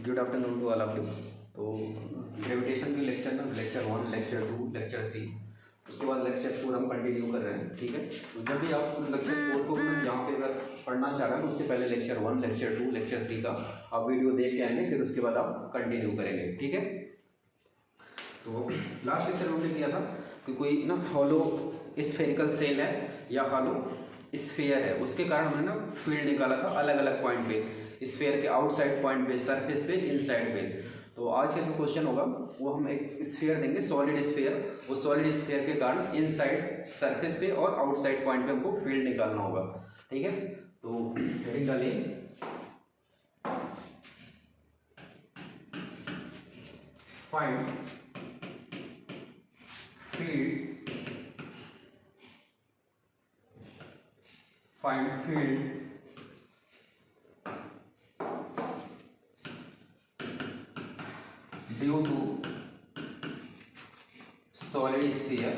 Good afternoon to all of you. तो gravitation के lecture ना, लेक्चर 1, लेक्चर 2, लेक्चर 3, उसके बाद लेक्चर 4 हम कंटिन्यू कर रहे हैं। ठीक है, तो जब भी आप लेक्चर 4 को यहाँ पे अगर पढ़ना चाह रहे हैं तो उससे पहले लेक्चर 1, लेक्चर 2, लेक्चर 3 का आप वीडियो देख के आएंगे, फिर उसके बाद आप कंटिन्यू करेंगे। ठीक है, तो लास्ट लेक्चर में हमने किया था कि कोई ना हॉलो स्फेरिकल सेल है या हॉलो स्फीयर है, उसके कारण हमने ना फील्ड निकाला था अलग अलग पॉइंट पे, स्फीयर के आउटसाइड पॉइंट पे, सरफेस पे, इनसाइड पे। तो आज का जो क्वेश्चन होगा वो हम एक स्फीयर देंगे, सॉलिड स्फीयर। वो सॉलिड स्फीयर के कारण इनसाइड सरफेस पे और आउटसाइड पॉइंट पे हमको फील्ड निकालना होगा। ठीक है, तो हेडिंग डालिए find field, find field due to solid sphere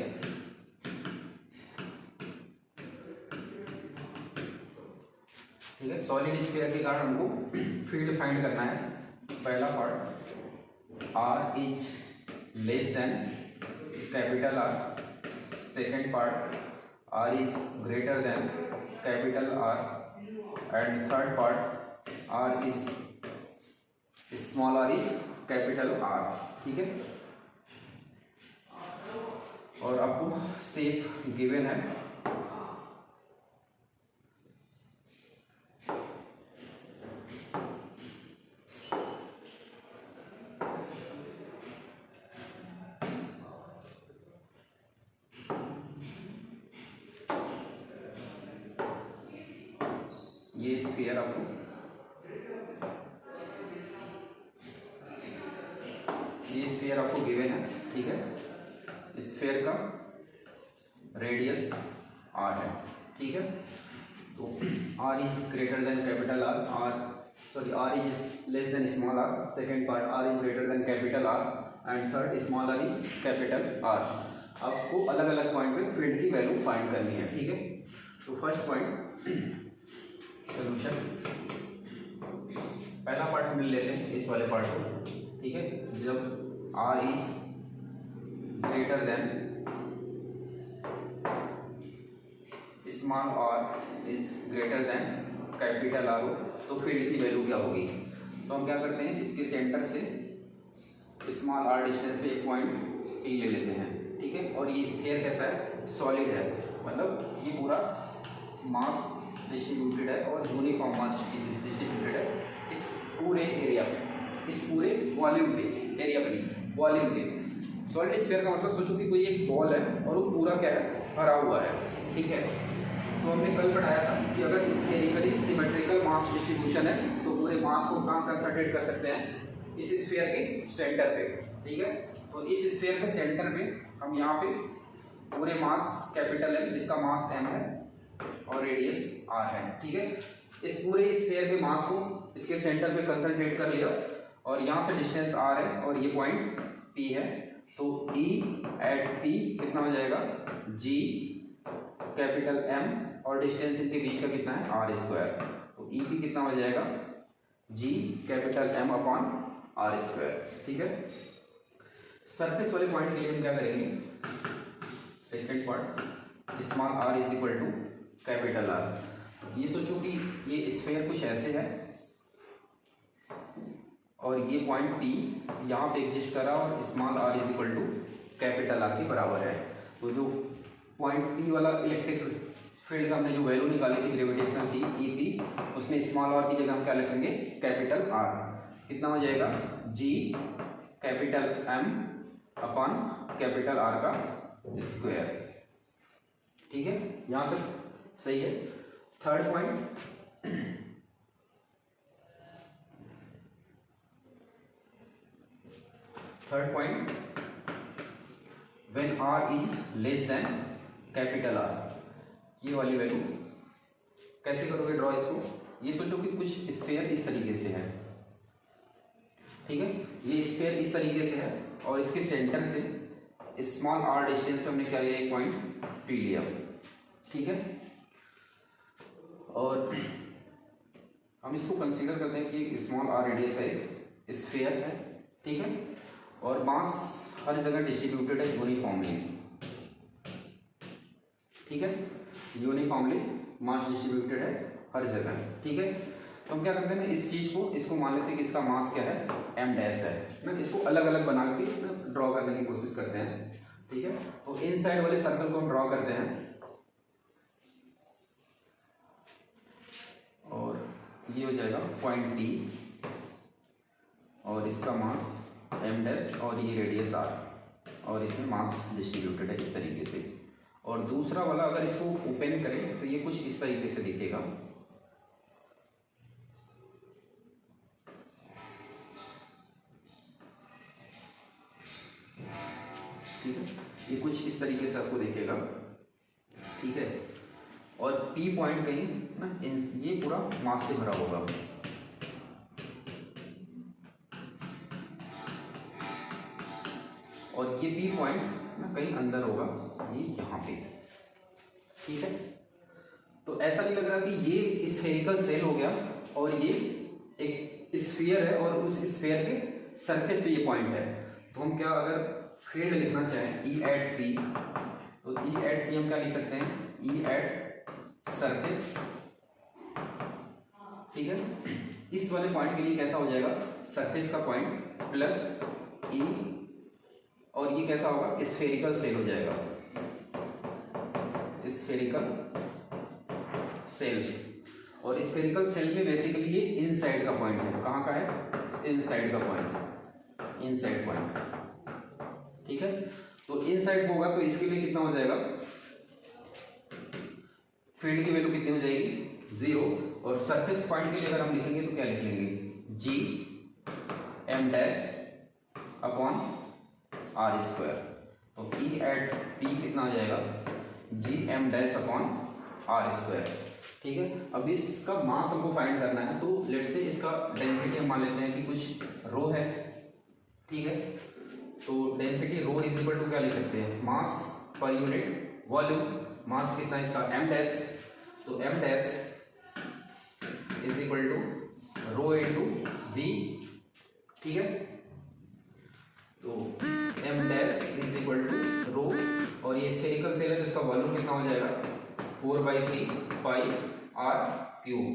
ठीक है, सॉलिड स्फीयर के कारण हमको फील्ड फाइंड करना है। पहला part r is less than capital R, second part r is greater than capital R, and third part r is small r is capital R। ठीक है, और आपको शेप गिवन है। ये स्फीयर आपको गिवन है। ठीक है, स्फीयर का रेडियस r है। ठीक है, तो r is greater than capital R is less then small r, second part r is greater than capital R, and third small r is capital R। आपको अलग अलग पॉइंट पे फील्ड की वैल्यू फाइंड करनी है। ठीक है, तो फर्स्ट पॉइंट सोल्यूशन, पहला पार्ट हम लेते हैं इस वाले पार्ट को। ठीक है, जब r is greater then small r is greater than capital R हो तो फील्ड की वैल्यू क्या होगी। तो हम क्या करते हैं, इसके सेंटर से स्मॉल r डिस्टेंस पे एक पॉइंट P ले लेते हैं। ठीक है, और ये स्फीयर कैसा है, सॉलिड है, मतलब ये पूरा मास डिस्ट्रीब्यूटेड है और यूनिफॉर्म मास डिस्ट्रीब्यूटेड है इस पूरे एरिया पे, इस पूरे वॉल्यूम पे, एरिया पे नहीं, वॉल्यूम पे। सॉलिड स्फीयर का मतलब सोचो कि कोई एक बॉल है और वो पूरा क्या है, भरा हुआ है। ठीक है, तो हमने कल पढ़ाया था कि अगर स्फेरिकली सिमेट्रिकल मास डिस्ट्रीब्यूशन है तो पूरे मास को कहाँ कंसंट्रेट कर सकते हैं, इस स्फीयर के सेंटर पे। ठीक है, तो इस स्फीयर के सेंटर में हम यहाँ पे पूरे मास कैपिटल M, जिसका मास m है और रेडियस r है। ठीक है, इस पूरे स्फीयर के मास को इसके सेंटर पे कंसंट्रेट कर लिया और यहाँ से डिस्टेंस r है और ये पॉइंट P है, तो E एट P कितना हो जाएगा, G कैपिटल M और डिस्टेंस इनके बीच का कितना है, r स्क्वायर। तो EP कितना हो जाएगा, G capital M upon r square. ठीक है, सरफेस वाले पॉइंट के लिए हम क्या करेंगे, second part small r is equal to capital R। ये सोचो कि ये स्फीयर कुछ ऐसे है और ये पॉइंट P यहाँ पे एग्जिस्ट करा और small r is equal to capital R के बराबर है। तो जो पॉइंट P वाला इलेक्ट्रिक फील्ड का हमने जो वैल्यू निकाली थी ग्रेविटेशनल की EP, उसमें स्मॉल r की जगह हम क्या लिखेंगे, कैपिटल R। कितना हो जाएगा, G capital M upon capital R का स्क्वायर। ठीक है, यहाँ तक सही है। Third point, when r is less than capital R, ये वाली वैल्यू कैसे करोगे ड्रॉ इसको। ये सोचो कि कुछ स्फीयर इस तरीके से है। ठीक है, ये स्फीयर इस तरीके से है और इसके सेंटर से स्मॉल r डिस्टेंस पे हमने क्या लिया, एक पॉइंट P लिया। ठीक है, और हम इसको कंसीडर करते हैं कि स्मॉल r रेडियस है स्फीयर है, ठीक है, और मास हर जगह डिस्ट्रीब्यूटेड है यूनिफॉर्मली, ठीक है, यूनिफॉर्मली मास डिस्ट्रीब्यूटेड है हर जगह, ठीक है। तो हम क्या करते हैं, इस चीज को, इसको मान लेते हैं कि इसका मास क्या है, m डैश है ना, इसको अलग अलग बना के ड्रॉ करने की कोशिश करते हैं, ठीक है। तो इनसाइड वाले सर्कल को हम ड्रॉ करते हैं और ये हो जाएगा पॉइंट P और इसका मास m डैश और ये रेडियस r और इसमें मास डिस्ट्रीब्यूटेड है इस तरीके से। और दूसरा वाला अगर इसको ओपन करें तो ये कुछ इस तरीके से दिखेगा, ठीक है, ये कुछ इस तरीके से आपको दिखेगा, ठीक है। और P पॉइंट कहीं ना ये पूरा मास से भरा होगा, और ये P पॉइंट ना कहीं अंदर होगा, ये यहाँ पे, ठीक है। तो ऐसा नहीं लग रहा कि ये स्फेरिकल सेल हो गया और ये एक स्फीयर है और उस स्फीयर के सरफेस पे ये पॉइंट है। तो हम क्या, अगर फील्ड लिखना चाहें E एट P, तो E एट P हम क्या लिख सकते हैं, E एट सरफेस, ठीक है। इस वाले पॉइंट के लिए कैसा हो जाएगा, सरफेस का पॉइंट प्लस E, और ये कैसा होगा, स्फेरिकल सेल हो जाएगा, स्फेरिकल सेल। और स्फेरिकल सेल में बेसिकली ये इनसाइड का पॉइंट है, कहाँ का है, इनसाइड का पॉइंट, इनसाइड पॉइंट, ठीक है। तो इनसाइड होगा तो इसके लिए कितना हो जाएगा, फील्ड की वैल्यू कितनी हो जाएगी, 0। और सरफेस पॉइंट के लिए अगर हम लिखेंगे तो क्या लिख लेंगे, G m dash upon r square. तो E एट P कितना हो जाएगा, G m dash upon r square, ठीक है। अब इसका मास हमको फाइंड करना है, तो लेट्स से इसका डेंसिटी हम मान लेते हैं कि कुछ रो है, ठीक है। तो density rho is equal to क्या लिख सकते हैं, मास पर यूनिट वॉल्यूम। मास कितना है इसका, m डैश, तो m dash is equal to rho into v, ठीक है। तो m dash is equal to rho, और ये स्फेरिकल सेल है तो इसका वॉल्यूम कितना हो जाएगा, 4/3 पाई r क्यूब।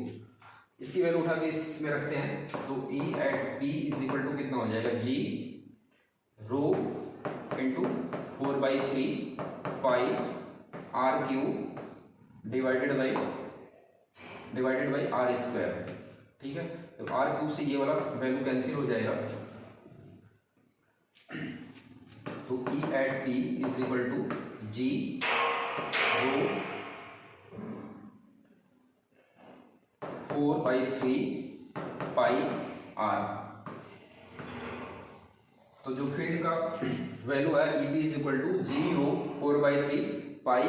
इसकी वैल्यू उठा के इसमें रखते हैं, तो E at P is equal to कितना हो जाएगा, G rho into 4/3 pi r cube divided by r square, ठीक है। तो r क्यूब से ये वाला वैल्यू कैंसिल हो जाएगा, तो E at P is equal to G rho 4/3 pi r। तो जो फील्ड का वैल्यू है EP is equal to G rho 4/3 pi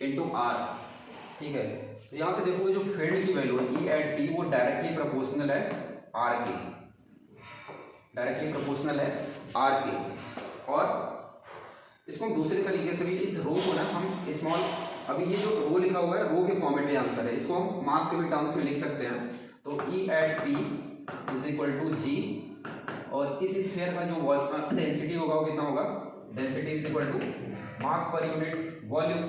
into r, ठीक है। तो यहां से देखो जो फील्ड की वैल्यू है E एट P वो डायरेक्टली प्रोपोर्शनल है r के, डायरेक्टली प्रोपोर्शनल है r के। और इसको हम दूसरे तरीके से भी, इस रो को ना हम स्मॉल, अभी ये जो रो लिखा हुआ है रो के फॉर्मेट में आंसर है, इसको हम मास के भी टर्म्स में लिख सकते हैं। तो E at P is equal to G, और इस स्फीयर का जो डेंसिटी होगा वो कितना होगा, density is equal to mass पर यूनिट वॉल्यूम।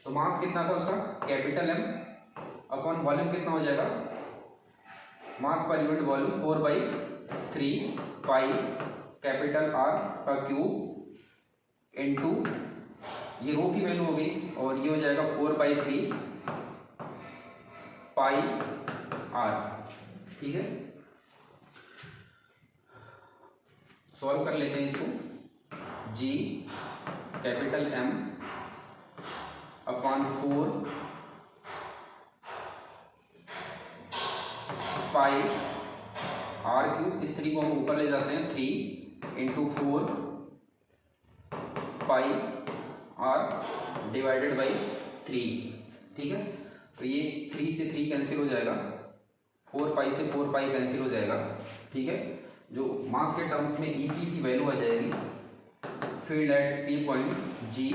तो मास कितना था उसका, कैपिटल M अपॉन वॉल्यूम कितना हो जाएगा, मास पर unit volume 4/3 pi capital R का क्यूब इनटू ये रो की वैल्यू हो गई, और ये हो जाएगा 4/3 पाई r, ठीक है। सॉल्व कर लेते हैं इसको, G कैपिटल M अपॉन 4 पाई r क्यूब, इस 3 को हम ऊपर ले जाते हैं, 3 into 4 pi r divided by 3, ठीक है। तो ये 3 से 3 कैंसिल हो जाएगा, 4 पाई से 4 पाई कैंसिल हो जाएगा, ठीक है। जो मास के टर्म्स में EP की वैल्यू आ जाएगी, field at P point G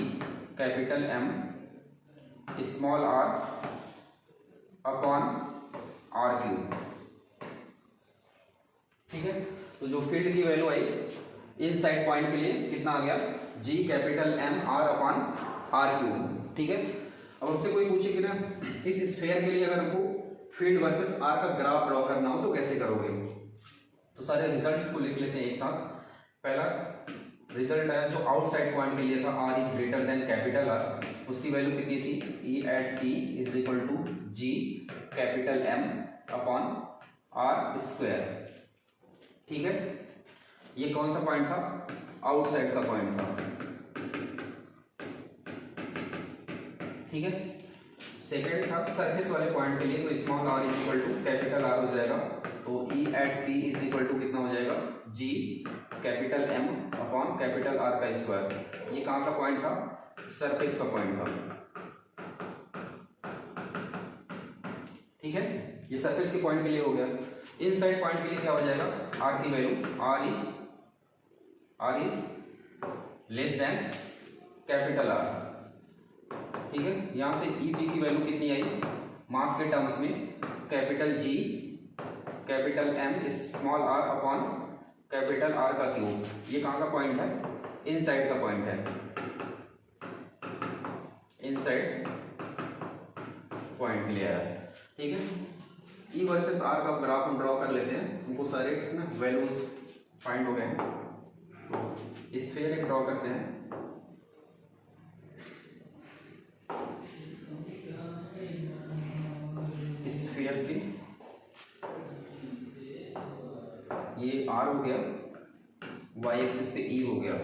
capital M small r upon r cube, ठीक है। तो जो फील्ड की वैल्यू आई इनसाइड पॉइंट के लिए कितना आ गया, G capital M R upon R cube. ठीक है, अब हमसे कोई पूछे कि ना इस स्फीयर के लिए अगर हमको फील्ड वर्सेस आर का ग्राफ ड्रॉ करना हो तो कैसे करोगे, तो सारे रिजल्ट्स को लिख लेते हैं एक साथ। पहला रिजल्ट आया जो आउटसाइड पॉइंट के लिए था, R is greater than capital R, उसकी वैल्यू कितनी थी, E at T is equal to G capital M upon are square. ठीक है, ये कौन सा पॉइंट था, आउटसाइड का पॉइंट था। ठीक है, सेकेंड था सरफेस वाले पॉइंट के लिए, तो small are is equal to capital R हो जाएगा, तो E at P is equal to कितना हो जाएगा, G capital M upon capital R का स्क्वायर। ये कहाँ का पॉइंट था, सरफेस का पॉइंट था। ठीक है, ये सरफेस के पॉइंट के लिए हो गया। इनसाइड पॉइंट के लिए क्या हो जाएगा, आर की value r is less than capital R. ठीक है, यहां से ई पी की वैल्यू कितनी आई, मास के टर्म्स में capital G capital M small are upon capital R का क्यूब। ये कहाँ का पॉइंट है, इनसाइड का पॉइंट है, इनसाइड पॉइंट के लिए आया है। ठीक है, ई वर्सेस आर का ग्राफ हम ड्रॉ कर लेते हैं, उनको सारे ना वैल्यूज फाइंड हो गए हैं। तो स्फीयर एक ड्रॉ करते हैं, स्फीयर की ये आर हो गया, वाई एक्सिस पे ई हो गया,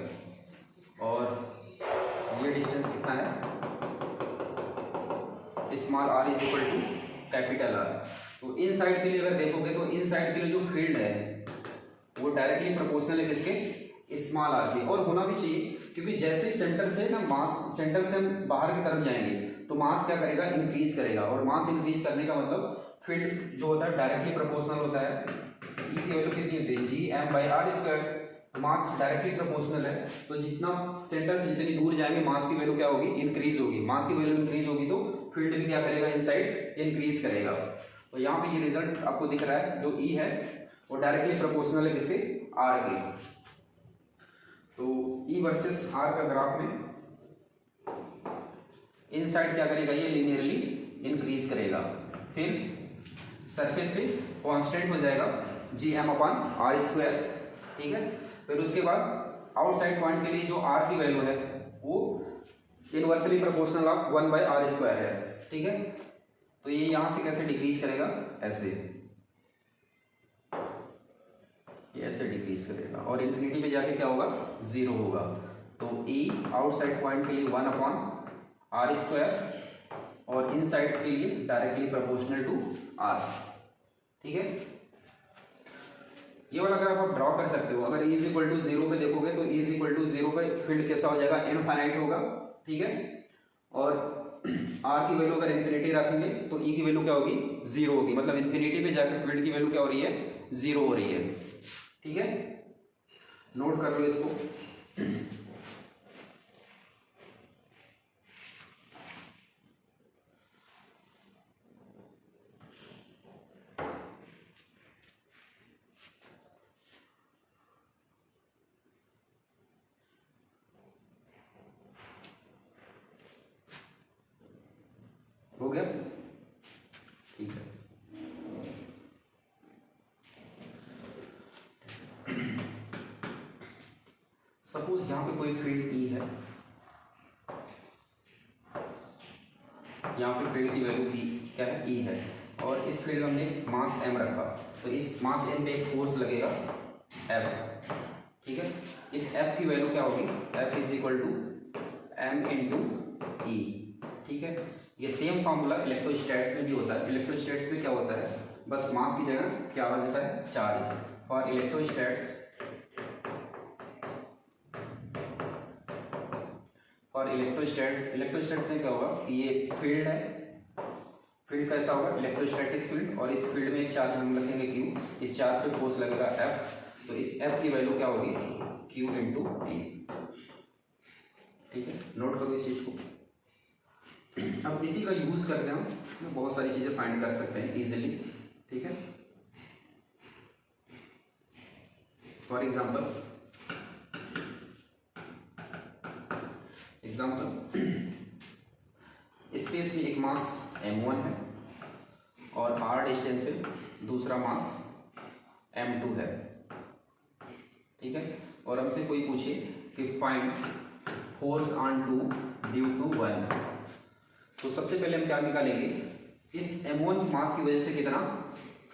और ये डिस्टेंस कितना है, small are is equal to capital R. तो इन साइड के लिए अगर देखोगे तो इन साइड के लिए जो फील्ड है वो डायरेक्टली प्रोपोर्शनल है किसके, स्मॉल आर के, और होना भी चाहिए, क्योंकि जैसे सेंटर से ना मास, सेंटर से हम बाहर की तरफ जाएंगे तो मास क्या करेगा, इंक्रीज करेगा, और मास इंक्रीज करने का मतलब फील्ड जो होता है डायरेक्टली प्रोपोर्शनल होता है। ई की वैल्यू कितनी होती है, G M by r square, mass directly proportional है, तो जितना सेंटर से जितनी दूर जाएंगे मास की वैल्यू क्या होगी, इंक्रीज होगी। मास की वैल्यू इंक्रीज होगी तो फील्ड भी क्या करेगा, इनसाइड इंक्रीज करेगा। तो यहाँ पे ये रिजल्ट आपको दिख रहा है, जो ई है वो डायरेक्टली प्रोपोर्शनल है किसके, आर के। तो ई वर्सेस आर का ग्राफ में इनसाइड क्या करेगा, ये लीनियरली इंक्रीज करेगा, फिर सरफेस पे कांस्टेंट हो जाएगा G M upon are square. ठीक है, फिर उसके बाद आउटसाइड पॉइंट के लिए जो आर की वैल्यू है वो inversely proportional of 1 by r square है। ठीक है, तो ये यहां से कैसे डिक्रीज करेगा, ऐसे, ये ऐसे डिक्रीज करेगा, और इन्फिनिटी पे जाके क्या होगा, 0 होगा। तो ई आउटसाइड पॉइंट के लिए 1 अपॉन आर स्क्वायर, और इनसाइड के लिए डायरेक्टली प्रोपोर्शनल टू आर। ठीक है, ये वाला अगर आप ड्रॉ कर सकते हो, अगर ई इज इक्वल टू 0 पे देखोगे तो ई इज इक्वल टू 0 पे फील्ड कैसा हो जाएगा, इनफाइनाइट होगा। ठीक है, और आर की वैल्यू अगर इन्फिनिटी रखेंगे तो ई की वैल्यू क्या होगी, 0 होगी, मतलब इन्फिनिटी पे जाकर फील्ड की वैल्यू क्या हो रही है, 0 हो रही है। ठीक है, नोट कर लो इसको। हो गया, ठीक है। सपोज यहां पे कोई फील्ड ई है, यहाँ पे फील्ड की वैल्यू ई क्या है, ई है, और इस फील्ड में हमने मास एम रखा, तो इस मास एम पे एक फोर्स लगेगा एफ। ठीक है, इस एफ की वैल्यू क्या होगी, F is equal to M into E. ठीक है, ये सेम फॉर्मूला इलेक्ट्रोस्टैट्स में भी होता है। इलेक्ट्रोस्टैट्स में क्या होता है, बस मास की जगह क्या हो जाता है, चार्ज। फॉर इलेक्ट्रोस्टैट्स, फॉर इलेक्ट्रोस्टैट्स में क्या होगा कि ये फील्ड है, फील्ड कैसा होगा, इलेक्ट्रोस्टैटिक फील्ड, और इस फील्ड में एक चार्ज हम रखेंगे क्यू, इस चार्ज पे फोर्स लगेगा एफ, तो इस एफ की वैल्यू क्या होगी, क्यू इंटू ई। ठीक है, नोट करो इस चीज को। अब इसी का यूज करके हम बहुत सारी चीजें फाइंड कर सकते हैं इजीली। ठीक है, फॉर एग्जाम्पल स्पेस में एक मास m1 है और r डिस्टेंस पे दूसरा मास m2 है, ठीक है। और हमसे कोई पूछे कि find force on two due to 1, तो सबसे पहले हम क्या निकालेंगे, इस m1 मास की वजह से कितना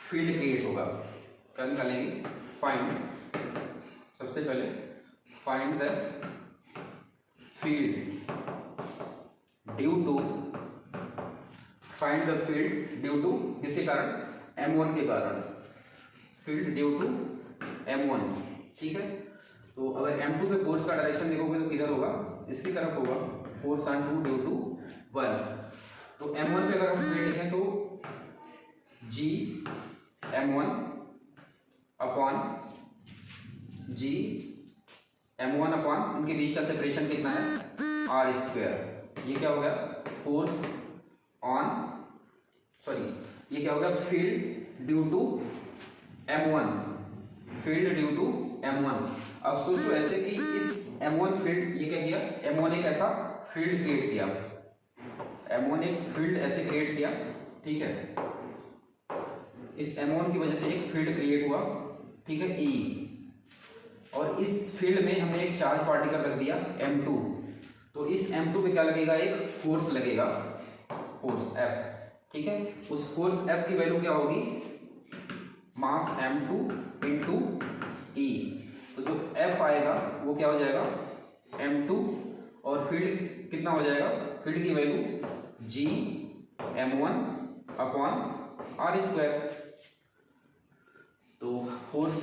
फील्ड क्रिएट होगा। क्या निकालेंगे, फाइंड, सबसे पहले find the field due to, find the field due to किसी कारण, m1 के कारण, फील्ड ड्यू टू m1, ठीक है। तो अगर m2 पे फोर्स का डायरेक्शन देखोगे तो किधर होगा, इसकी तरफ होगा, force on two due to 1। तो m1 पे अगर हम फील्ड लिखें तो g m1 upon g m1 upon इनके बीच का सेपरेशन कितना है, r स्क्वायर। ये क्या हो गया, फोर्स ऑन, सॉरी ये क्या हो गया, field due to m1, field due to m1। अब सोचो ऐसे कि इस m1 फील्ड, ये क्या किया, m1 एक ऐसा फील्ड क्रिएट किया, m1 एक फील्ड ऐसे क्रिएट किया, ठीक है। इस m1 की वजह से एक फील्ड क्रिएट हुआ, ठीक है, E, और इस फील्ड में हमने एक चार्ज पार्टिकल रख दिया m2, तो इस m2 पे क्या लगेगा, एक फोर्स लगेगा, फोर्स F, ठीक है। उस फोर्स F की वैल्यू क्या होगी, मास m2 इंटू E, तो जो F आएगा वो क्या हो जाएगा, m2, और फील्ड कितना हो जाएगा, फील्ड की value g m1 upon r square. तो फोर्स,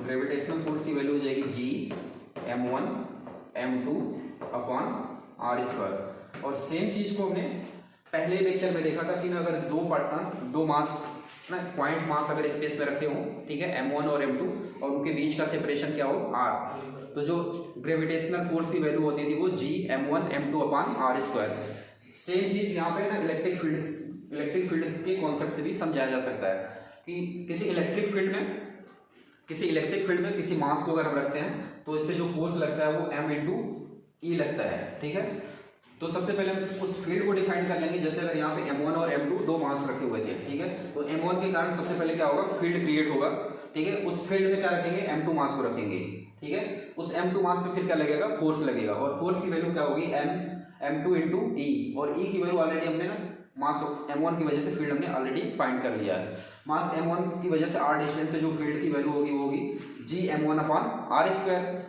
ग्रेविटेशनल फोर्स की वैल्यू हो जाएगी g m1 m2 upon r square. और सेम चीज को हमने पहले लेक्चर में देखा था कि अगर दो मास ना, पॉइंट मास अगर स्पेस में रखे हों, ठीक है, m1 और m2, और उनके बीच का सेपरेशन क्या हो, r, तो जो ग्रेविटेशनल फोर्स की वैल्यू होती थी वो g m1 m2 upon r square. Same चीज यहाँ पे ना इलेक्ट्रिक फील्ड के कॉन्सेप्ट से भी समझाया जा सकता है कि किसी इलेक्ट्रिक फील्ड में किसी मास को अगर हम रखते हैं तो इस पर जो फोर्स लगता है वो m इंटू ई लगता है, ठीक है। तो सबसे पहले हम उस फील्ड को डिफाइन कर लेंगे। जैसे अगर यहाँ पे m1 और m2 दो मास रखे हुए थे, ठीक है, तो m1 के कारण सबसे पहले क्या होगा, फील्ड क्रिएट होगा, ठीक है। उस फील्ड में क्या रखेंगे, m2 मास को रखेंगे, ठीक है। उस m2 मास पे फिर क्या लगेगा, फोर्स लगेगा, और फोर्स की वैल्यू क्या होगी, m2 इंटू ई, और ई की वैल्यू ऑलरेडी हमने ना मास m1 की वजह से फील्ड हमने ऑलरेडी फाइंड कर लिया है। मास m1 की वजह से r डिस्टेंस पे जो फील्ड की वैल्यू होगी वो होगी g m1 upon r square,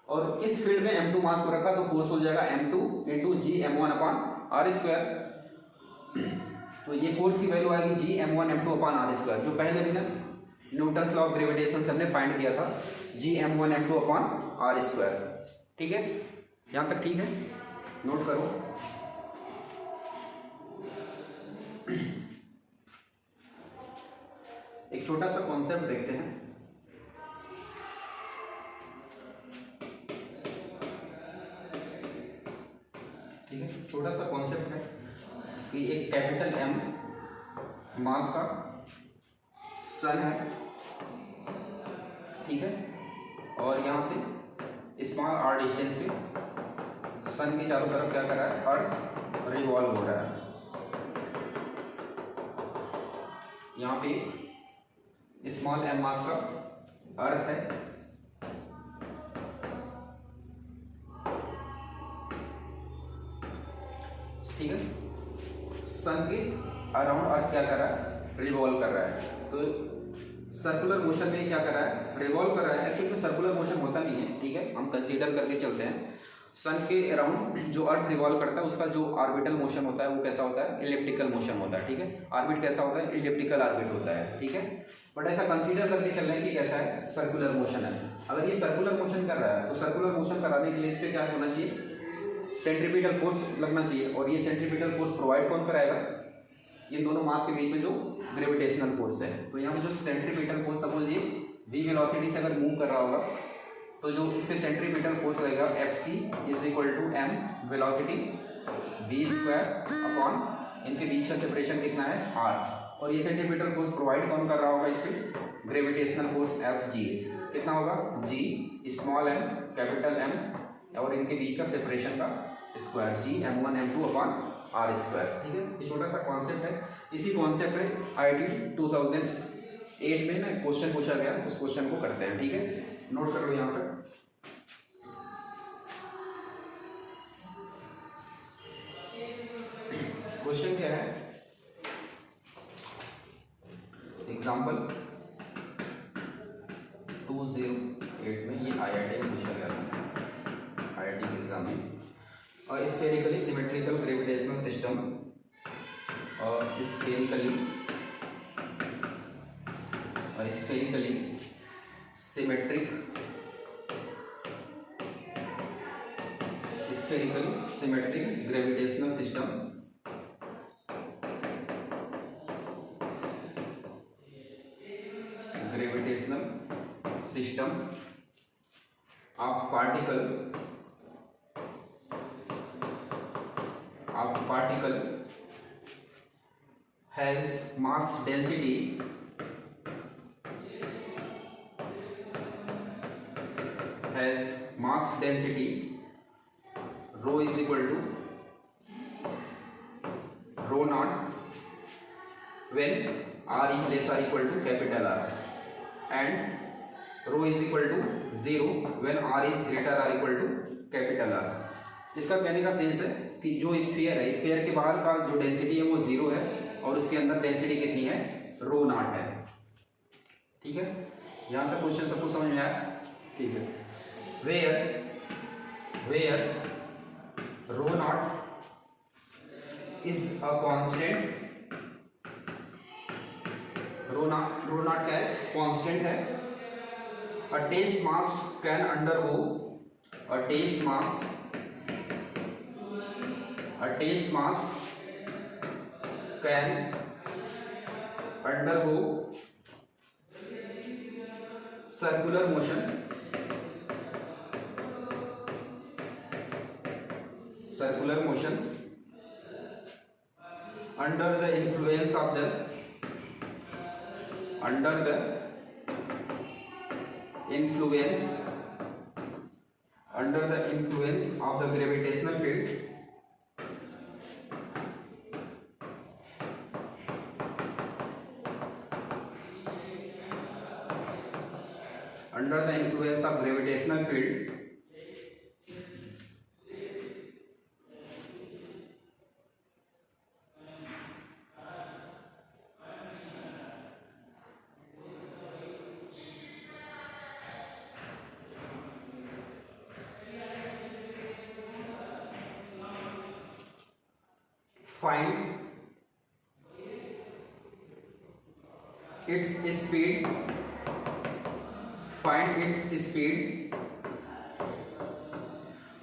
और इस फील्ड में m2 मास को रखा तो फोर्स हो जाएगा m2 इंटू जी m1 अपॉन r स्क्वायर। तो ये फोर्स की वैल्यू आएगी जी m1 m2 upon r square, जो पहले भी ना न्यूटन्स लॉ ऑफ ग्रेविटेशन से हमने फाइंड किया था, जी m1 m2 upon r square, ठीक है। यहाँ तक ठीक है, नोट करो। एक छोटा सा कॉन्सेप्ट देखते हैं। ठीक है, छोटा सा कॉन्सेप्ट है कि एक कैपिटल M मास का सन है, ठीक है, और यहां से स्मॉल r डिस्टेंस पे सन के चारों तरफ क्या कर रहा है, अर्थ रिवॉल्व हो रहा है। यहाँ पे स्मॉल m मास का अर्थ है, ठीक है, सन के अराउंड अर्थ क्या कर रहा है, रिवॉल्व कर रहा है। तो सर्कुलर मोशन में क्या कर रहा है, रिवॉल्व कर रहा है। एक्चुअली में सर्कुलर मोशन होता नहीं है, ठीक है, हम कंसीडर करके चलते हैं। सन के अराउंड जो अर्थ रिवॉल्व करता है उसका जो ऑर्बिटल मोशन होता है वो कैसा होता है, इलिप्टिकल मोशन होता है, ठीक है। ऑर्बिट कैसा होता है, इलिप्टिकल ऑर्बिट होता है, ठीक है। बट ऐसा कंसीडर करके चल रहे हैं कि कैसा है, सर्कुलर मोशन है। अगर ये सर्कुलर मोशन कर रहा है तो सर्कुलर मोशन कराने के लिए इस पर क्या होना चाहिए, सेंट्रीपिटल फोर्स लगना चाहिए। और ये सेंट्रीपिटल फोर्स प्रोवाइड कौन कराएगा, ये दोनों मास के बीच में जो ग्रेविटेशनल फोर्स है। तो यहाँ पे जो सेंट्रीपिटल फोर्स, सपोज ये v वेलोसिटी से अगर मूव कर रहा होगा तो जो इस पे सेंट्रीपिटल फोर्स लगेगा Fc is equal to m velocity v square upon इनके बीच का सेपरेशन कितना है, r। और ये सेंट्रीपिटल फोर्स प्रोवाइड कौन कर रहा होगा, इस पे ग्रेविटेशनल फोर्स Fg। कितना होगा g small m capital M और इनके बीच का सेपरेशन का square g m1 m2 upon r square. ठीक है, ये छोटा सा कॉन्सेप्ट है। इसी कॉन्सेप्ट में IIT 2008 में ना क्वेश्चन पूछा गया, उस क्वेश्चन को करते हैं। ठीक है, नोट कर लो यहाँ पर। क्वेश्चन क्या है, एग्जाम्पल 2008 में, ये IIT में पूछा गया था, IIT के एग्जाम में। और स्फेरिकली सिमेट्रिकल ग्रेविटेशनल सिस्टम और spherically symmetric gravitational system of particle has mass density rho is equal to rho naught when r is less or equal to capital R, and rho is equal to 0 when r is greater or equal to capital R। इसका कहने का sense है कि जो sphere है, sphere के बाहर का जो डेंसिटी है वो 0 है और उसके अंदर डेंसिटी कितनी है, रो नॉट है। ठीक है, यहाँ तक क्वेश्चन सबको समझ में आया। ठीक है, where rho naught is a constant, rho naught क्या है, कांस्टेंट है। A test mass can undergo circular motion under the influence of the gravitational field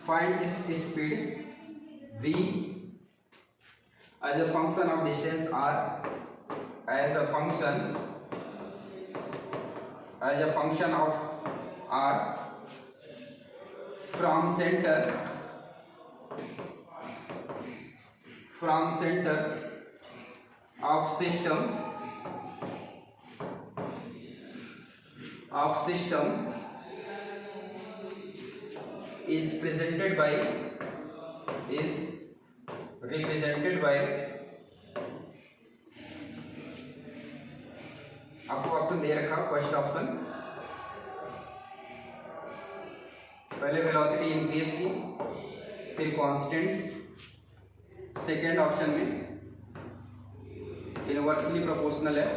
find its speed v as a function of distance r, as a function of r from center of system is represented by आपको option दे रखा, first option पहले velocity increase की फिर constant, second option में inversely proportional है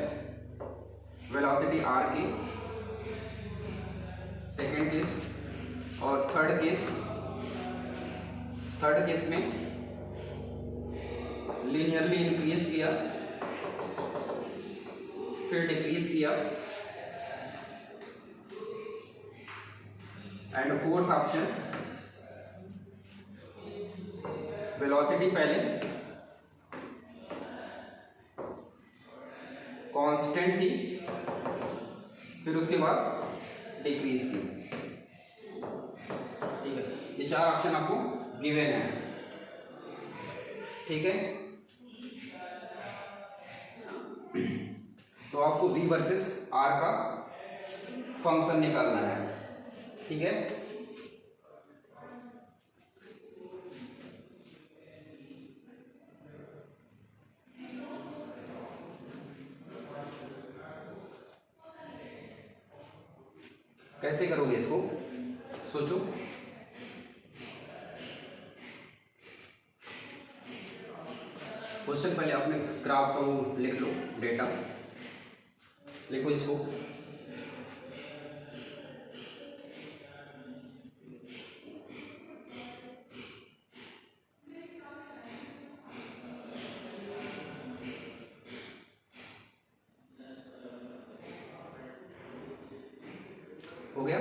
velocity r की, second case, और third case में लीनियरली इंक्रीज किया फिर डिक्रीज किया, एंड फोर्थ ऑप्शन वेलोसिटी पहले कांस्टेंट थी फिर उसके बाद डिक्रीज की। ठीक है, ये चार ऑप्शन आपको गिवन है। ठीक है, तो आपको V वर्सेस R का फंक्शन निकालना है, ठीक है। कैसे करोगे इसको, सोचो। क्वेश्चन पहले अपने ग्राफ को लिख लो, डेटा लिखो इसको। हो गया,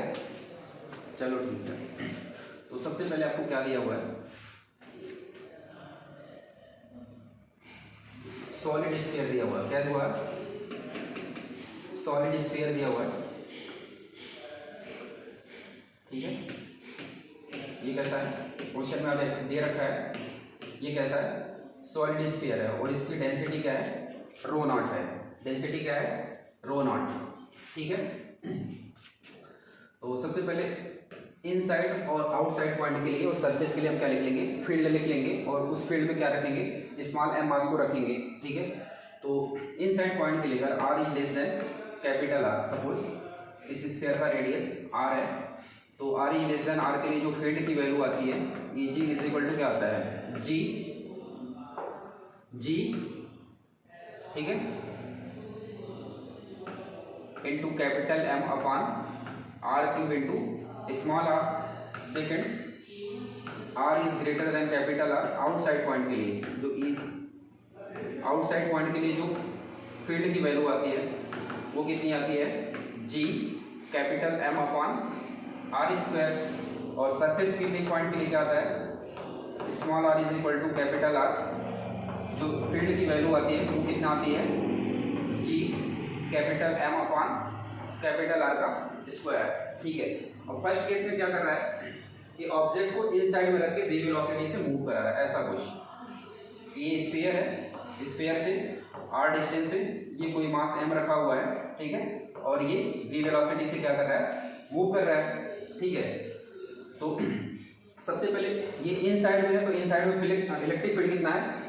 चलो ठीक है। तो सबसे पहले आपको क्या दिया हुआ है, सॉलिड स्फीयर दिया हुआ है। क्या दिया हुआ है, सॉलिड स्फीयर दिया हुआ है, ठीक है। ये कैसा है, क्वेश्चन में अब दे रखा है, ये कैसा है, सॉलिड स्फीयर है और इसकी डेंसिटी क्या है, रो नॉट है। डेंसिटी क्या है, रो नॉट, ठीक है। तो सबसे पहले इनसाइड और आउटसाइड पॉइंट के लिए और सरफेस के लिए हम क्या लिख लेंगे, फील्ड लिख लेंगे और उस फील्ड में क्या रखेंगे, स्मॉल एम मास को रखेंगे, ठीक है। तो इनसाइड पॉइंट के लिए अगर R is less than capital R, suppose इस स्फीयर का रेडियस आर है, तो R is less than R के लिए जो फील्ड की वैल्यू आती है, ये जी इज इक्वल टू क्या आता है, जी, ठीक है, into capital M upon R cube into small R. Second, R is greater than capital R outside point के लिए, जो इज आउटसाइड पॉइंट के लिए जो फील्ड की वैल्यू आती है वो कितनी आती है, G capital M upon are square. और सरफेस के लिए पॉइंट के लिए क्या आता है, small are is equal to capital R, जो फील्ड की वैल्यू आती है वो कितना आती है, G capital M upon capital R का स्क्वायर, ठीक है। और फर्स्ट केस में क्या कर रहा है कि ऑब्जेक्ट को इनसाइड में रख के v वेलोसिटी से मूव करा रहा है, ऐसा कुछ। ये स्फीयर है, स्फीयर से r डिस्टेंस पे ये कोई मास m रखा हुआ है, ठीक है, और ये v वेलोसिटी से क्या कर रहा है, मूव कर रहा है, ठीक है। तो सबसे पहले ये इनसाइड में है, तो इनसाइड में इलेक्ट्रिक फील्ड कितना है,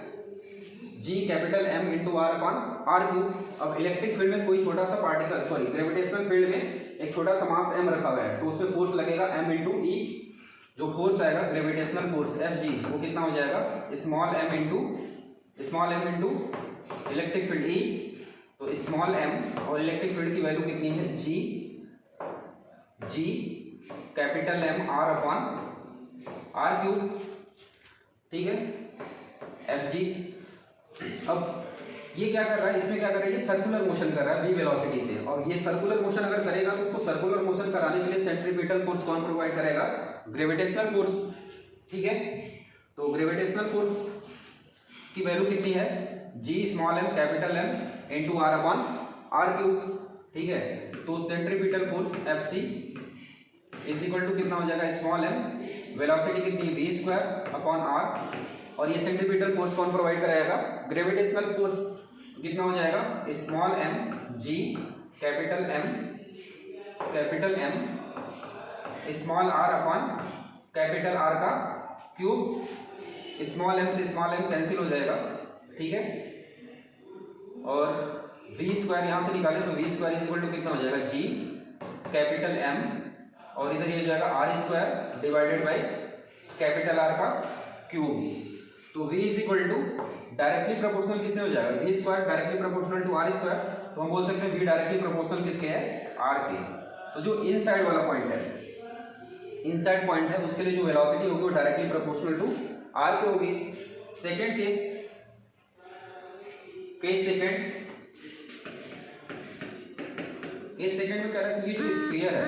G capital M into R upon R cube. अब इलेक्ट्रिक फील्ड में कोई छोटा सा पार्टिकल, सॉरी ग्रेविटेशनल फील्ड में एक छोटा सा मास m रखा हुआ है, तो उस पर फोर्स लगेगा m इंटू ई। जो फोर्स आएगा ग्रेविटेशनल फोर्स एफ जी, वो कितना हो जाएगा, small m into electric field E. तो स्मॉल m और इलेक्ट्रिक फील्ड की वैल्यू कितनी है, G capital M R upon R cube, ठीक है, एफ जी। अब ये क्या कर रहा है, इसमें क्या कर रहा है, ये सर्कुलर मोशन कर रहा है v वेलोसिटी से, और ये सर्कुलर मोशन अगर करेगा तो उसको सर्कुलर मोशन कराने के लिए सेंट्रीपिटल फोर्स कौन प्रोवाइड करेगा, ग्रेविटेशनल फोर्स, ठीक है। तो ग्रेविटेशनल फोर्स की वैल्यू कितनी है, G small M capital M into R upon R cube, ठीक है। तो centripetal force F C is equal to कितना हो जाएगा, स्मॉल एम, वेलोसिटी कितनी है, v स्क्वायर अपॉन आर, और ये सेंट्रीपिटल फोर्स कौन प्रोवाइड कराएगा, ग्रेविटेशनल फोर्स। कितना हो जाएगा, small M G capital M small are upon capital R का क्यूब। स्मॉल एम से स्मॉल एम कैंसिल हो जाएगा, ठीक है। और वी स्क्वायर यहाँ से निकाले तो V square is equal to कितना हो जाएगा, जी कैपिटल एम, और इधर ये हो जाएगा R square divided by capital R का क्यूब। तो v is equal to directly proportional किससे हो जाएगा, v square directly proportional to R square. तो हम बोल सकते हैं v डायरेक्टली प्रोपोर्शनल किसके है, r के। तो जो इनसाइड वाला पॉइंट है, इनसाइड पॉइंट है, उसके लिए जो वेलोसिटी होगी वो डायरेक्टली प्रोपोर्शनल टू r के होगी। सेकंड केस सेकंड में कह रहा है कि ये जो स्फीयर है,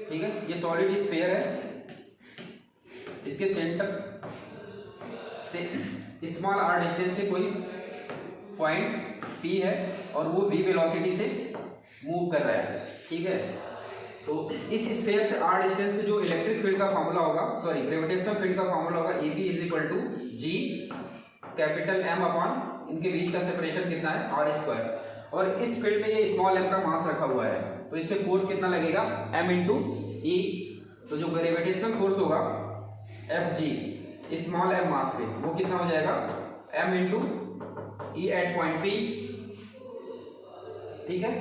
ठीक है, ये सॉलिड स्फीयर है, इसके सेंटर से स्मॉल r डिस्टेंस से कोई पॉइंट P है और वो v वेलोसिटी से मूव कर रहा है, ठीक है। तो इस स्फीयर से r डिस्टेंस से जो इलेक्ट्रिक फील्ड का फॉर्मूला होगा, सॉरी ग्रेविटेशनल फील्ड का फॉर्मूला होगा, AB is equal to G capital M upon इनके बीच का सेपरेशन कितना है, r स्क्वायर। और इस फील्ड में ये स्मॉल m का मास रखा हुआ है, तो इस पे फोर्स कितना लगेगा, m इंटू ई। तो जो ग्रेविटेशनल फोर्स होगा Fg स्मॉल m मास पे, वो कितना हो जाएगा, m इंटू ई एट पॉइंट P। ठीक है,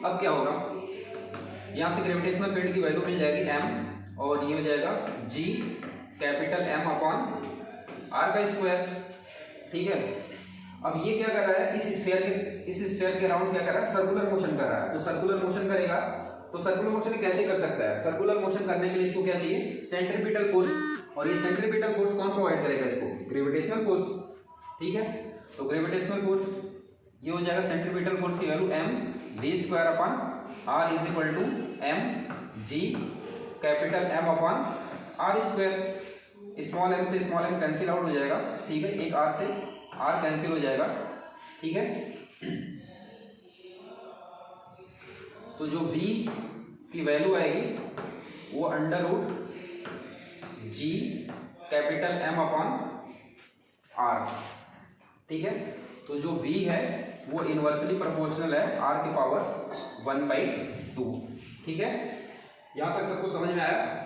अब क्या होगा, यहाँ से ग्रेविटेशनल फील्ड की वैल्यू मिल जाएगी m, और ये हो जाएगा g capital M upon r का स्क्वायर। ठीक है, अब ये क्या कर रहा है, इस स्फीयर के अराउंड क्या कर रहा है, सर्कुलर मोशन कर रहा है। तो सर्कुलर मोशन करेगा, तो सर्कुलर मोशन कैसे कर सकता है, सर्कुलर मोशन करने के लिए इसको क्या चाहिए, सेंट्रीपिटल फोर्स। और ये सेंट्रीपिटल फोर्स कौन प्रोवाइड करेगा इसको, ग्रेविटेशनल फोर्स। ठीक है, तो ग्रेविटेशनल फोर्स ये हो जाएगा, सेंट्रीपिटल फोर्स की value m v square upon r is equal to m g capital M upon r square. Small m से स्मॉल m कैंसिल आउट हो जाएगा। ठीक है, एक r से r कैंसिल हो जाएगा। ठीक है, तो जो v की वैल्यू आएगी वो under root g capital M upon r। ठीक है, तो जो v है वो इनवर्सली प्रोपोर्शनल है r की पावर 1/2। ठीक है, यहां तक सबको समझ में आया।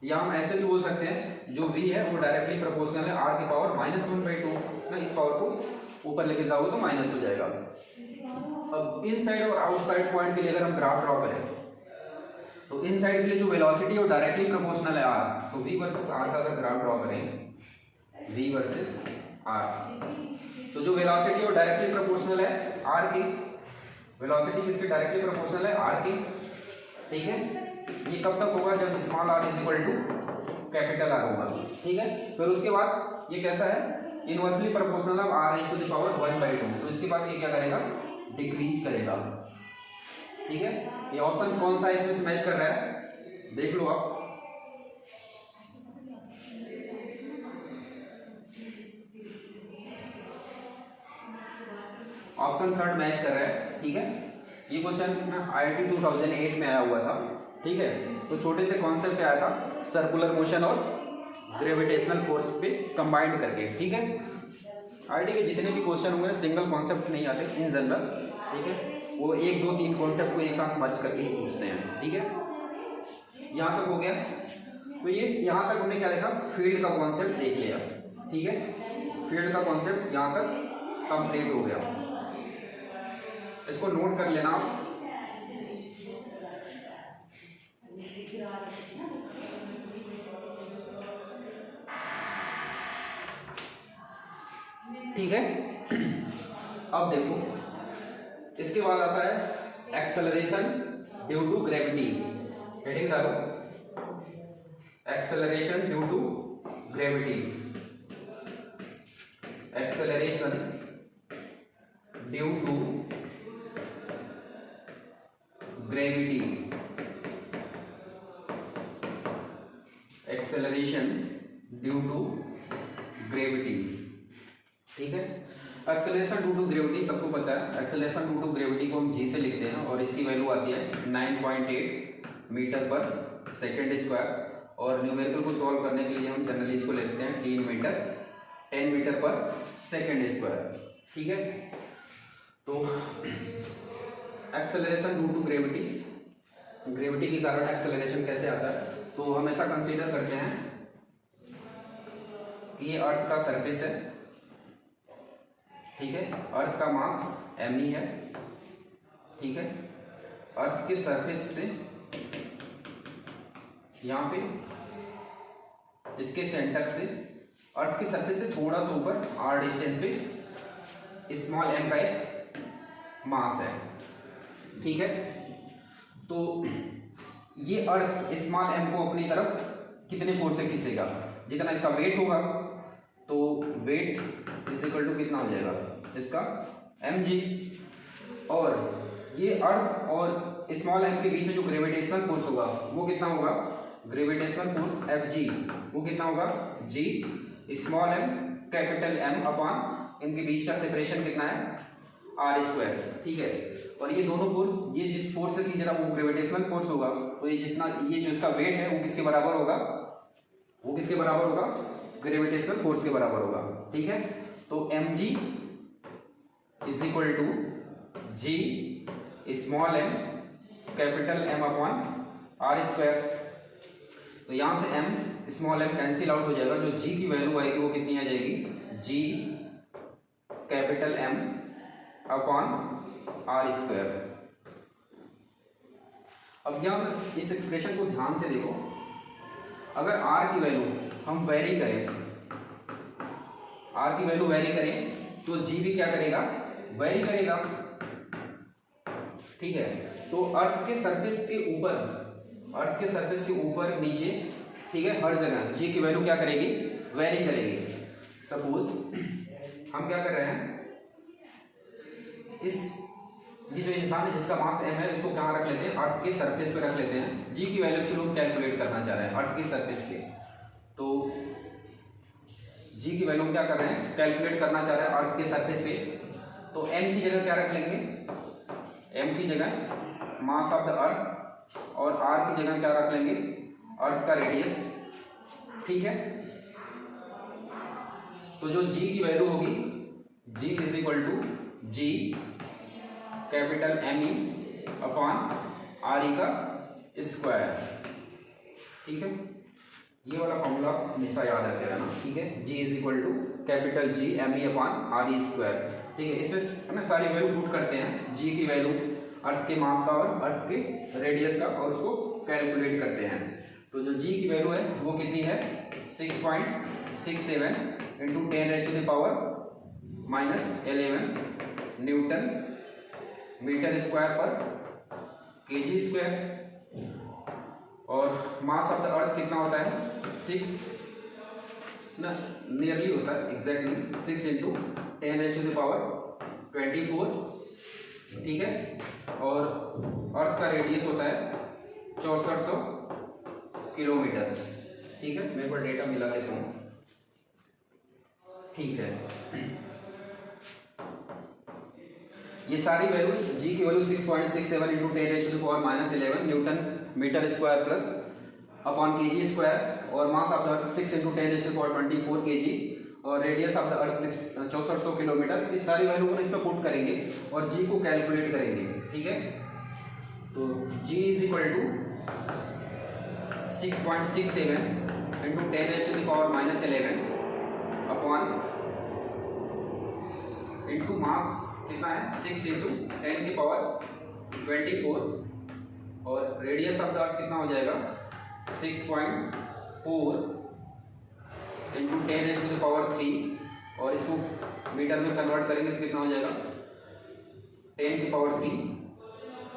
या हम ऐसे भी बोल सकते हैं, जो v है वो डायरेक्टली प्रोपोर्शनल है r की पावर -1/2 ना, इस पावर को ऊपर लेके जाओगे तो माइनस हो जाएगा। अब इनसाइड और आउटसाइड पॉइंट के लिए अगर हम ग्राफ ड्रॉ करें, तो इनसाइड के लिए जो वेलोसिटी वो डायरेक्टली प्रोपोर्शनल है r, तो v वर्सेस r का अगर ग्राफ ड्रॉ करें, v वर्सेस r, तो जो वेलोसिटी वो डायरेक्टली प्रोपोर्शनल है r की, वेलोसिटी किसके डायरेक्टली प्रोपोर्शनल है, r की। ठीक है, ये कब तक होगा, जब small r is equal to capital R होगा। ठीक है, फिर उसके बाद ये कैसा है, inversely proportional of r is to the power 1/2। तो इसके बाद ये क्या करेगा, डिक्रीज करेगा। ठीक है, ये ऑप्शन कौन सा इसमें मैच कर रहा है, देख लो आप। ऑप्शन थर्ड मैच कर रहा है। ठीक है, ये क्वेश्चन IIT 2008 में आया हुआ था। ठीक है, तो छोटे से कॉन्सेप्ट पे आया था, सर्कुलर मोशन और ग्रेविटेशनल फोर्स पे कंबाइंड करके। ठीक है, IIT के जितने भी क्वेश्चन हुए सिंगल कॉन्सेप्ट नहीं आते इन जनरल। ठीक है, वो 1 2 3 कॉन्सेप्ट को एक साथ मर्ज करके ही पूछते हैं। ठीक है, यहाँ तक हो गया। तो ये यहाँ तक हमने क्या देखा, फील्ड का कॉन्सेप्ट देख लिया। ठीक है, फील्ड का कॉन्सेप्ट यहाँ तक कंप्लीट हो गया, इसको नोट कर लेना आप। ठीक है, अब देखो इसके बाद आता है acceleration due to gravity. Heading डालो, acceleration due to gravity. Acceleration due to gravity. Acceleration due to gravity. ठीक है, एक्सेलरेशन ड्यू टू ग्रेविटी सबको पता है। एक्सेलरेशन ड्यू टू ग्रेविटी को हम g से लिखते हैं और इसकी वैल्यू आती है 9.8 मीटर पर सेकेंड स्क्वायर। और न्यूमेरिकल को सॉल्व करने के लिए हम जनरली इसको लिखते हैं 10 मीटर पर सेकेंड स्क्वायर। ठीक है, तो acceleration due to gravity, gravity के कारण एक्सेलरेशन कैसे आता है, तो हम ऐसा कंसीडर करते हैं कि ये अर्थ का सरफेस है। ठीक है, अर्थ का मास m ही है। ठीक है, अर्थ के सरफेस से यहाँ पे इसके सेंटर से, अर्थ के सरफेस से थोड़ा सा ऊपर r डिस्टेंस पे स्मॉल m का एक मास है। ठीक है, तो ये अर्थ स्मॉल m को अपनी तरफ कितने फोर्स से खींचेगा, जितना इसका वेट होगा, तो वेट इज इक्वल टू कितना हो जाएगा इसका mg। और ये अर्थ और स्मॉल m के बीच में जो ग्रेविटेशनल फोर्स होगा वो कितना होगा, ग्रेविटेशनल फोर्स Fg वो कितना होगा g small m capital M upon इनके बीच का सेपरेशन कितना है r स्क्वायर। ठीक है, और ये दोनों फोर्स, ये जिस फोर्स से खींच रहा वो ग्रेविटेशनल फोर्स होगा, तो ये जितना, ये जो इसका वेट है वो किसके बराबर होगा, वो किसके बराबर होगा, ग्रेविटेशनल फोर्स के बराबर होगा। ठीक है, तो mg is equal to g small m capital M upon are square. तो यहाँ से m small m cancel out हो जाएगा, जो g की वैल्यू आएगी वो कितनी आ जाएगी, g capital M upon are square. अब यहाँ इस एक्सप्रेशन को ध्यान से देखो, अगर r की वैल्यू हम वेरी करें, r की वैल्यू वेरी करें तो g भी क्या करेगा, वेरी करेगा। ठीक है, तो अर्थ के सरफेस के ऊपर नीचे, ठीक है, हर जगह g की वैल्यू क्या करेगी, वेरी करेगी। सपोज हम क्या कर रहे हैं, ये जो इंसान है जिसका मास m है, इसको कहाँ रख लेते हैं, अर्थ के सरफेस पे रख लेते हैं। g की वैल्यू चलो कैलकुलेट करना चाह रहे हैं अर्थ के सरफेस पे, तो g की वैल्यू क्या कर रहे हैं, कैलकुलेट करना चाह रहे हैं अर्थ के सरफेस पे। तो m की जगह क्या रख लेंगे, m की जगह मास ऑफ द अर्थ, और r की जगह क्या रख लेंगे, अर्थ का रेडियस। ठीक है, तो जो g की वैल्यू होगी, g is equal to g capital M E upon R E का स्क्वायर। ठीक है, ये वाला फॉर्मूला हमेशा याद रखे रहना। ठीक है, g is equal to capital G M E upon R E square. ठीक है, इसमें हमें सारी वैल्यू पुट करते हैं, g की वैल्यू, अर्थ के मास का और अर्थ के रेडियस का, और उसको कैलकुलेट करते हैं। तो जो g की वैल्यू है वो कितनी है, 6.67 इंटू 10⁻⁻11 न्यूटन मीटर स्क्वायर पर केजी स्क्वायर। और मास ऑफ द अर्थ कितना होता है, 6 ना, नियरली होता है एग्जैक्टली 6 इंटू 10⁻24। ठीक है, और अर्थ का रेडियस होता है 6400 किलोमीटर। ठीक है, मेरे को डेटा मिला लेता हूँ। ठीक है, ये सारी वैल्यू, g की value 6.67 into 10⁻⁻11 newton metre square plus upon KG square, और mass of the earth 6 into 10⁻24 KG, और radius of the earth 6400 kilometre. इस सारी वैल्यू को इसमें पुट करेंगे और g को कैलकुलेट करेंगे। ठीक है, तो g is equal to 6.67 into 10⁻⁻11 upon into mass कितना है, 6 इंटू 10⁻24, और रेडियस ऑफ द अर्थ कितना हो जाएगा, 6.4 इंटू 10⁻3, और इसको मीटर में कन्वर्ट करेंगे तो कितना हो जाएगा, 10⁻3।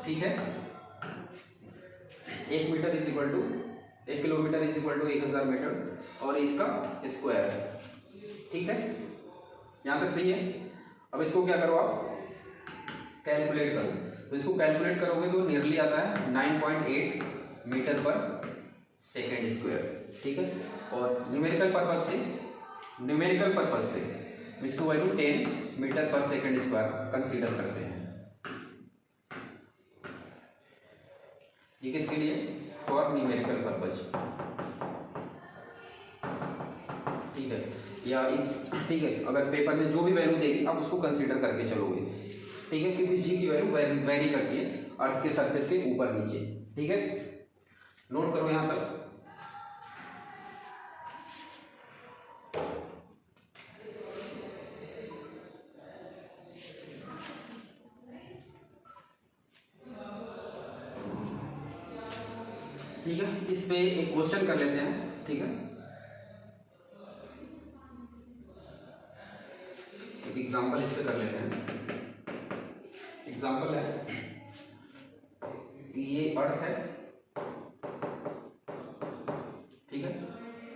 ठीक है, 1 metre is equal to 1 kilometre is equal to 1000 metre, और इसका स्क्वायर। ठीक है, यहाँ तक सही है। अब इसको क्या करो, आप कैलकुलेट करो, तो इसको कैलकुलेट करोगे तो नियरली आता है 9.8 मीटर पर सेकेंड स्क्वायर। ठीक है, और न्यूमेरिकल पर्पज से इसको वैल्यू 10 मीटर पर सेकेंड स्क्वायर कंसीडर करते हैं। ये किसके लिए, फॉर न्यूमेरिकल पर्पज। ठीक है, या ठीक है, अगर पेपर में जो भी वैल्यू देगी आप उसको कंसीडर करके चलोगे। ठीक है, क्योंकि g की वैल्यू वेरी करती है अर्थ के सरफेस के ऊपर नीचे। ठीक है, नोट करो यहां तक। ठीक है, इस पे एक क्वेश्चन कर लेते हैं। ठीक है, एक एग्जांपल इस पे कर लेते हैं। एग्जांपल है कि ये अर्थ है, ठीक है,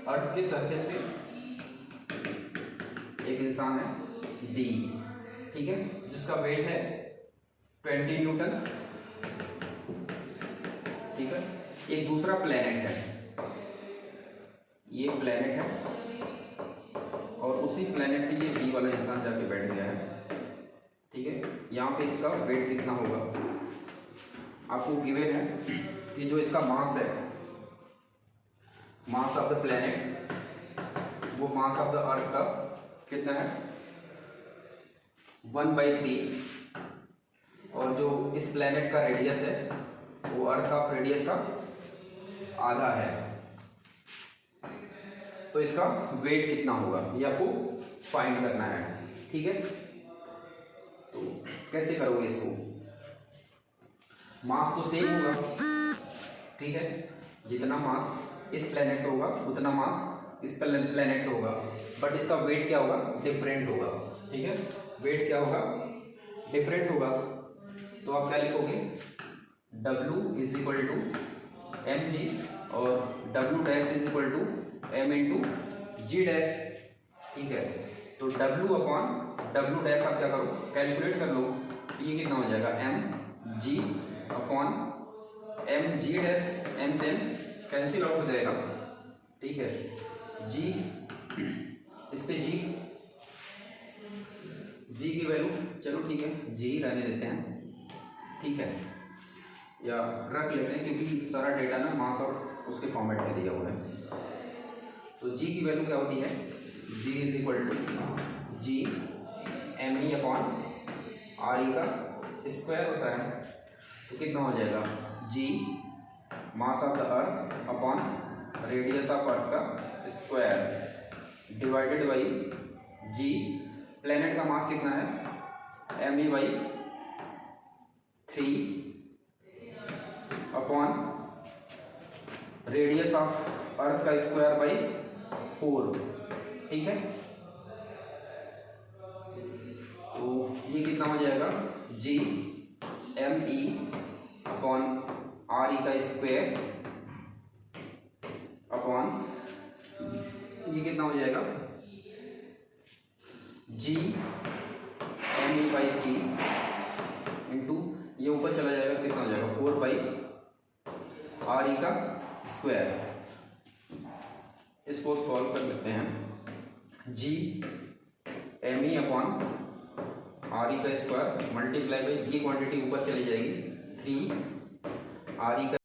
अर्थ के सरफेस पे एक इंसान है डी, ठीक है, जिसका वेट है 20 न्यूटन। ठीक है, एक दूसरा प्लेनेट है, ये प्लेनेट है, और उसी प्लेनेट पे ये डी वाला इंसान जाके बैठ गया है। ठीक है, यहाँ पे इसका वेट कितना होगा, आपको गिवन है कि जो इसका मास है, मास ऑफ द प्लेनेट, वो मास ऑफ द अर्थ का कितना है 1/3, और जो इस प्लेनेट का रेडियस है वो अर्थ का रेडियस का आधा है, तो इसका वेट कितना होगा ये आपको फाइंड करना है। ठीक है, तो कैसे करोगे इसको? मास तो सेम होगा, ठीक है, जितना मास इस प्लेनेट होगा उतना मास इस प्लेनेट होगा, बट इसका वेट क्या होगा? डिफरेंट होगा। ठीक है, वेट क्या होगा? डिफरेंट होगा। तो आप क्या लिखोगे? W is equal to M G और W dash is equal to M into G dash. ठीक है, तो W अपॉन W डैश आप क्या करो? कैलकुलेट कर लो, ये कितना हो जाएगा? M जी अपॉन M जी डैश, M से M कैंसिल आउट हो जाएगा। ठीक है, जी इस पे जी की वैल्यू, चलो ठीक है जी ही रहने देते हैं। ठीक है, या रख लेते हैं क्योंकि सारा डेटा ना मास और उसके फॉर्मेट में दिया हुआ है। तो जी की वैल्यू क्या होती है? G is equal to G M E upon R E का स्क्वायर होता है। तो कितना हो जाएगा? G mass of the earth upon radius of earth का square divided by G, planet का मास कितना है? M E by 3 upon radius of earth का स्क्वायर बाई 4। ठीक है, तो ये कितना हो जाएगा? G M E upon R E का स्क्वायर अपॉन ये कितना हो जाएगा? G M E by 3 into ये ऊपर चला जाएगा, कितना हो जाएगा? 4 बाई आर ई का स्क्वायर। इसको सॉल्व कर लेते हैं। G M E upon R E का स्क्वायर मल्टीप्लाई बाई ये क्वांटिटी ऊपर चली जाएगी 3 आर ई का